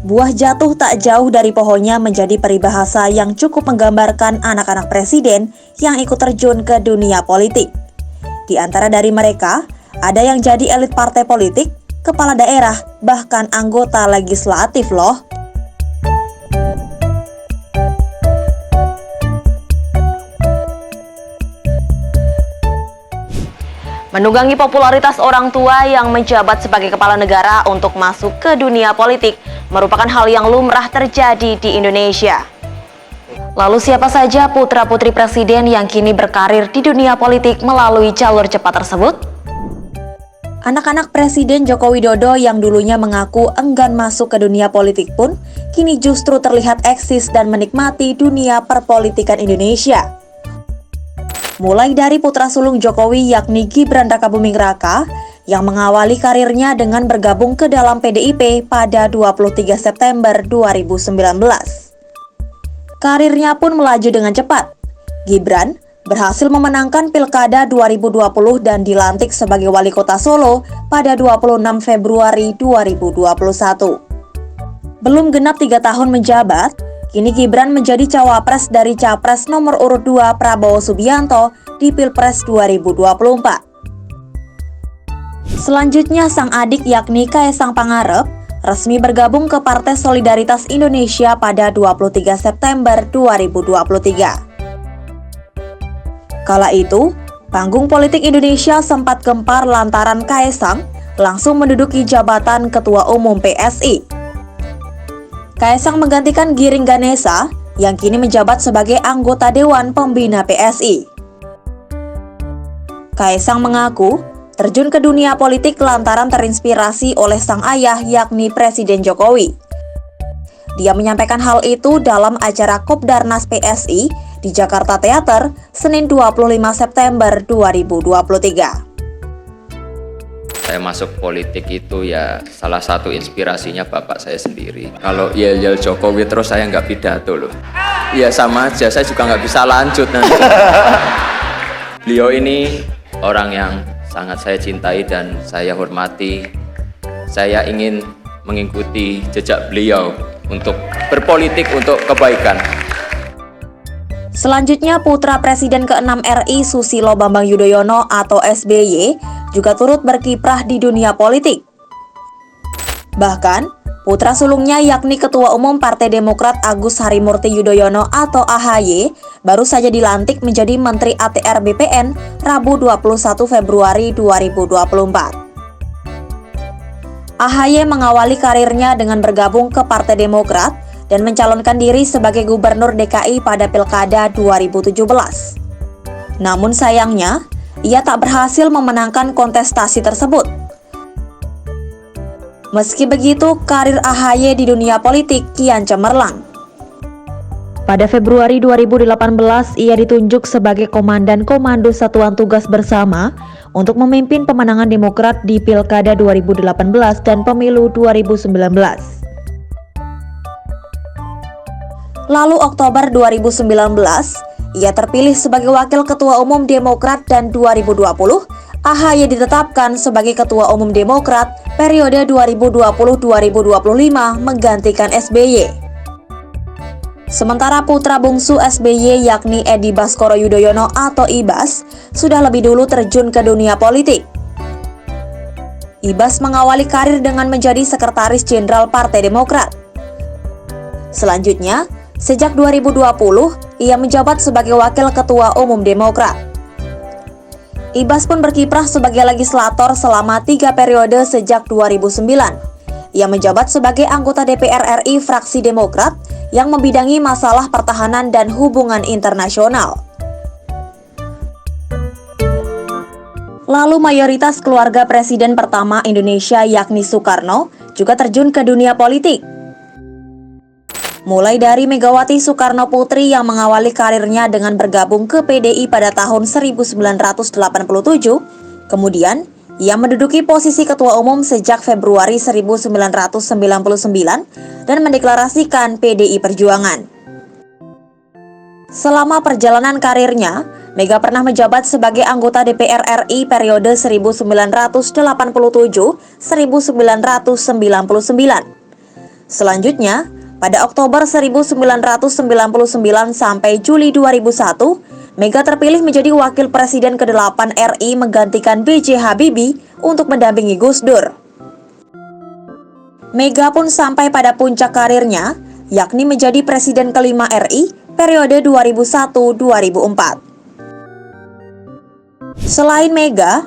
Buah jatuh tak jauh dari pohonnya menjadi peribahasa yang cukup menggambarkan anak-anak presiden yang ikut terjun ke dunia politik. Di antara dari mereka, ada yang jadi elit partai politik, kepala daerah, bahkan anggota legislatif loh. Menunggangi popularitas orang tua yang menjabat sebagai kepala negara untuk masuk ke dunia politik merupakan hal yang lumrah terjadi di Indonesia. Lalu siapa saja putra-putri presiden yang kini berkarir di dunia politik melalui jalur cepat tersebut? Anak-anak Presiden Joko Widodo yang dulunya mengaku enggan masuk ke dunia politik pun kini justru terlihat eksis dan menikmati dunia perpolitikan Indonesia. Mulai dari putra sulung Jokowi yakni Gibran Rakabuming Raka yang mengawali karirnya dengan bergabung ke dalam PDIP pada 23 September 2019. Karirnya pun melaju dengan cepat. Gibran berhasil memenangkan Pilkada 2020 dan dilantik sebagai wali kota Solo pada 26 Februari 2021. Belum genap 3 tahun menjabat, kini Gibran menjadi cawapres dari capres nomor urut 2 Prabowo Subianto di Pilpres 2024. Selanjutnya sang adik yakni Kaesang Pangarep resmi bergabung ke Partai Solidaritas Indonesia pada 23 September 2023. Kala itu, panggung politik Indonesia sempat gempar lantaran Kaesang langsung menduduki jabatan Ketua Umum PSI. Kaesang menggantikan Giring Ganesa yang kini menjabat sebagai anggota Dewan Pembina PSI. Kaesang mengaku terjun ke dunia politik lantaran terinspirasi oleh sang ayah yakni Presiden Jokowi. Dia menyampaikan hal itu dalam acara Kopdarnas PSI di Jakarta Theater, Senin 25 September 2023. Saya masuk politik itu ya salah satu inspirasinya bapak saya sendiri. Kalau yel-yel Jokowi terus saya nggak pidato loh. Ya sama aja, saya juga nggak bisa lanjut nanti. Beliau ini orang yang sangat saya cintai dan saya hormati. Saya ingin mengikuti jejak beliau untuk berpolitik untuk kebaikan. Selanjutnya, putra Presiden ke-6 RI Susilo Bambang Yudhoyono atau SBY juga turut berkiprah di dunia politik. Bahkan, putra sulungnya yakni Ketua Umum Partai Demokrat Agus Harimurti Yudhoyono atau AHY baru saja dilantik menjadi Menteri ATR BPN Rabu 21 Februari 2024. AHY mengawali karirnya dengan bergabung ke Partai Demokrat dan mencalonkan diri sebagai Gubernur DKI pada Pilkada 2017. Namun sayangnya, ia tak berhasil memenangkan kontestasi tersebut. Meski begitu, karir AHY di dunia politik kian cemerlang. Pada Februari 2018, ia ditunjuk sebagai Komandan Komando Satuan Tugas Bersama untuk memimpin pemenangan Demokrat di Pilkada 2018 dan Pemilu 2019. Lalu Oktober 2019, ia terpilih sebagai Wakil Ketua Umum Demokrat dan 2020, AHY ditetapkan sebagai Ketua Umum Demokrat periode 2020-2025 menggantikan SBY. Sementara putra bungsu SBY yakni Edi Baskoro Yudhoyono atau Ibas sudah lebih dulu terjun ke dunia politik. Ibas mengawali karir dengan menjadi Sekretaris Jenderal Partai Demokrat. Selanjutnya, sejak 2020, ia menjabat sebagai Wakil Ketua Umum Demokrat. Ibas pun berkiprah sebagai legislator selama 3 periode sejak 2009. Ia menjabat sebagai anggota DPR RI fraksi Demokrat yang membidangi masalah pertahanan dan hubungan internasional. Lalu mayoritas keluarga presiden pertama Indonesia yakni Soekarno juga terjun ke dunia politik. Mulai dari Megawati Soekarno Putri yang mengawali karirnya dengan bergabung ke PDI pada tahun 1987, kemudian ia menduduki posisi Ketua Umum sejak Februari 1999 dan mendeklarasikan PDI Perjuangan. Selama perjalanan karirnya, Mega pernah menjabat sebagai anggota DPR RI periode 1987-1999. Selanjutnya, pada Oktober 1999 sampai Juli 2001, Mega terpilih menjadi Wakil Presiden ke-8 RI menggantikan B.J. Habibie untuk mendampingi Gus Dur. Mega pun sampai pada puncak karirnya, yakni menjadi Presiden ke-5 RI periode 2001-2004. Selain Mega,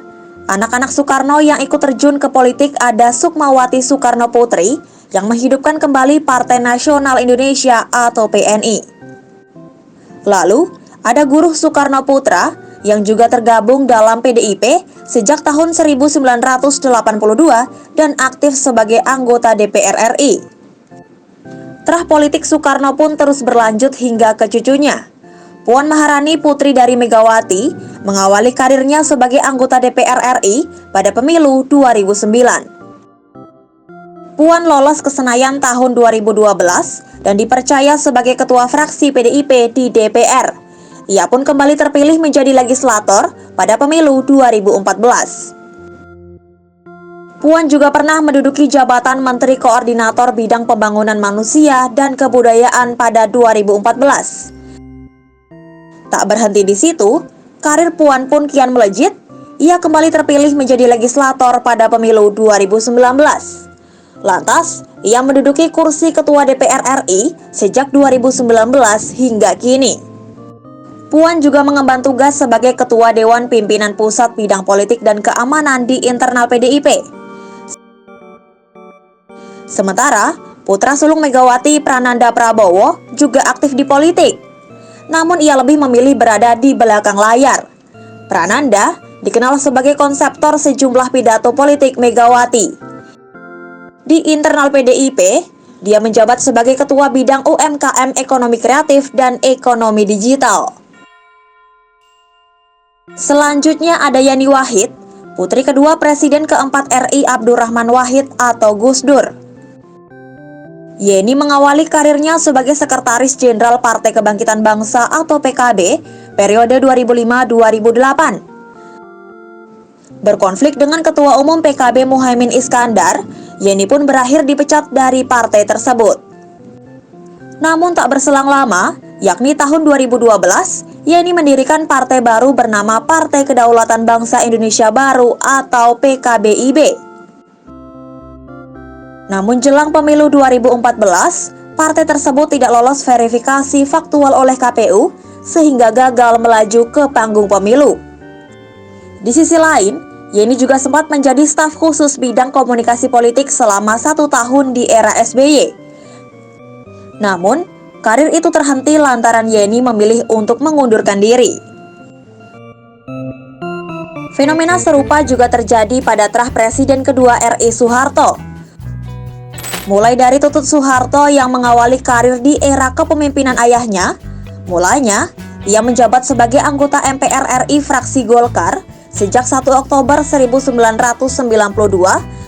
anak-anak Soekarno yang ikut terjun ke politik ada Sukmawati Soekarno Putri yang menghidupkan kembali Partai Nasional Indonesia atau PNI. Lalu, ada Guruh Soekarno Putra yang juga tergabung dalam PDIP sejak tahun 1982 dan aktif sebagai anggota DPR RI. Terah politik Soekarno pun terus berlanjut hingga ke cucunya. Puan Maharani, putri dari Megawati, mengawali karirnya sebagai anggota DPR RI pada pemilu 2009. Puan lolos ke Senayan tahun 2012 dan dipercaya sebagai ketua fraksi PDIP di DPR. Ia pun kembali terpilih menjadi legislator pada pemilu 2014. Puan juga pernah menduduki jabatan Menteri Koordinator Bidang Pembangunan Manusia dan Kebudayaan pada 2014. Tak berhenti di situ, karir Puan pun kian melejit. Ia kembali terpilih menjadi legislator pada pemilu 2019. Lantas, ia menduduki kursi Ketua DPR RI sejak 2019 hingga kini. Puan juga mengemban tugas sebagai Ketua Dewan Pimpinan Pusat Bidang Politik dan Keamanan di internal PDIP. Sementara, putra sulung Megawati, Prananda Prabowo, juga aktif di politik. Namun ia lebih memilih berada di belakang layar. Prananda dikenal sebagai konseptor sejumlah pidato politik Megawati. Di internal PDIP, dia menjabat sebagai Ketua Bidang UMKM Ekonomi Kreatif dan Ekonomi Digital. Selanjutnya ada Yani Wahid, putri kedua Presiden keempat RI Abdurrahman Wahid atau Gus Dur. Yeni mengawali karirnya sebagai Sekretaris Jenderal Partai Kebangkitan Bangsa atau PKB periode 2005-2008. Berkonflik dengan Ketua Umum PKB Muhaimin Iskandar, Yeni pun berakhir dipecat dari partai tersebut. Namun tak berselang lama, yakni tahun 2012, Yeni mendirikan partai baru bernama Partai Kedaulatan Bangsa Indonesia Baru atau PKBIB. Namun jelang pemilu 2014, partai tersebut tidak lolos verifikasi faktual oleh KPU sehingga gagal melaju ke panggung pemilu. Di sisi lain, Yeni juga sempat menjadi staf khusus bidang komunikasi politik selama 1 tahun di era SBY. Namun, karir itu terhenti lantaran Yeni memilih untuk mengundurkan diri. Fenomena serupa juga terjadi pada terah Presiden kedua RI Soeharto. Mulai dari Tutut Soeharto yang mengawali karir di era kepemimpinan ayahnya, mulanya ia menjabat sebagai anggota MPR RI fraksi Golkar sejak 1 Oktober 1992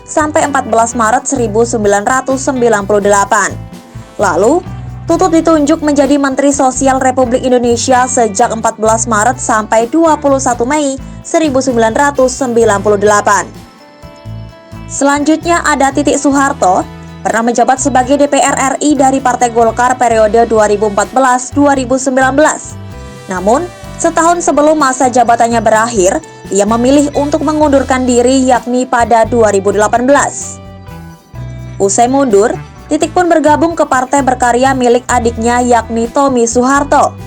sampai 14 Maret 1998. Lalu, Tutut ditunjuk menjadi Menteri Sosial Republik Indonesia sejak 14 Maret sampai 21 Mei 1998. Selanjutnya ada Titik Soeharto, pernah menjabat sebagai DPR RI dari Partai Golkar periode 2014-2019. Namun, setahun sebelum masa jabatannya berakhir, ia memilih untuk mengundurkan diri yakni pada 2018. Usai mundur, Titik pun bergabung ke partai berkarya milik adiknya yakni Tommy Soeharto.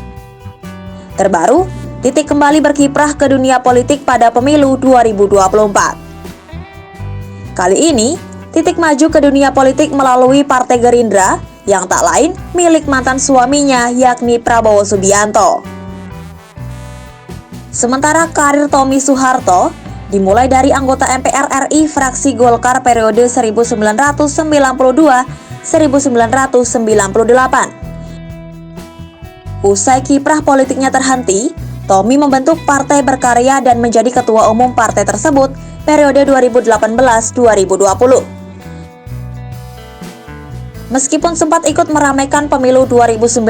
Terbaru, Titik kembali berkiprah ke dunia politik pada pemilu 2024. Kali ini, Titik maju ke dunia politik melalui Partai Gerindra yang tak lain milik mantan suaminya yakni Prabowo Subianto. Sementara karir Tommy Soeharto dimulai dari anggota MPR RI fraksi Golkar periode 1992-1998. Usai kiprah politiknya terhenti, Tommy membentuk Partai Berkarya dan menjadi ketua umum partai tersebut periode 2018-2020. Meskipun sempat ikut meramaikan pemilu 2019,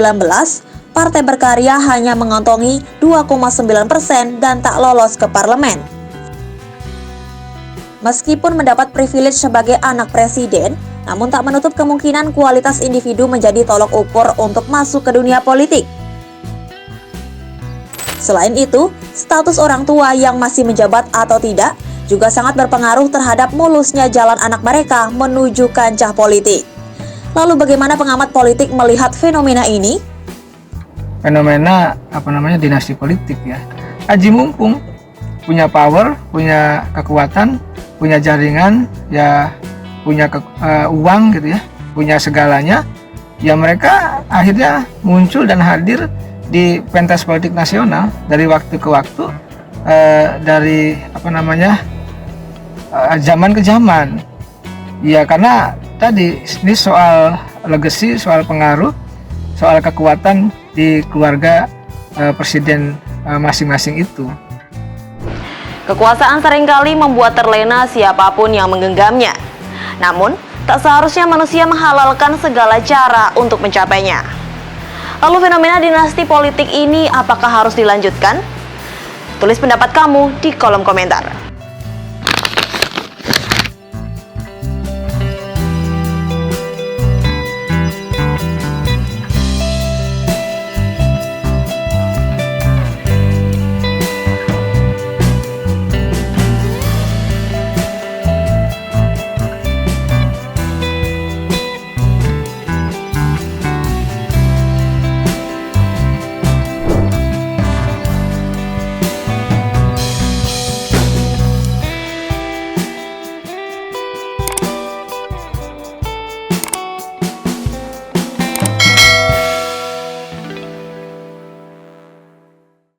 Partai Berkarya hanya mengantongi 2,9% dan tak lolos ke parlemen. Meskipun mendapat privilege sebagai anak presiden, namun tak menutup kemungkinan kualitas individu menjadi tolok ukur untuk masuk ke dunia politik. Selain itu, status orang tua yang masih menjabat atau tidak juga sangat berpengaruh terhadap mulusnya jalan anak mereka menuju kancah politik. Lalu bagaimana pengamat politik melihat fenomena ini? Fenomena dinasti politik ya. Aji mumpung punya power, punya kekuatan, punya jaringan, ya punya uang gitu ya, punya segalanya. Ya mereka akhirnya muncul dan hadir di pentas politik nasional dari waktu ke waktu, dari zaman ke zaman. Ya karena tadi ini soal legacy, soal pengaruh, soal kekuatan di keluarga presiden masing-masing itu. Kekuasaan seringkali membuat terlena siapapun yang menggenggamnya. Namun, tak seharusnya manusia menghalalkan segala cara untuk mencapainya. Lalu fenomena dinasti politik ini apakah harus dilanjutkan? Tulis pendapat kamu di kolom komentar.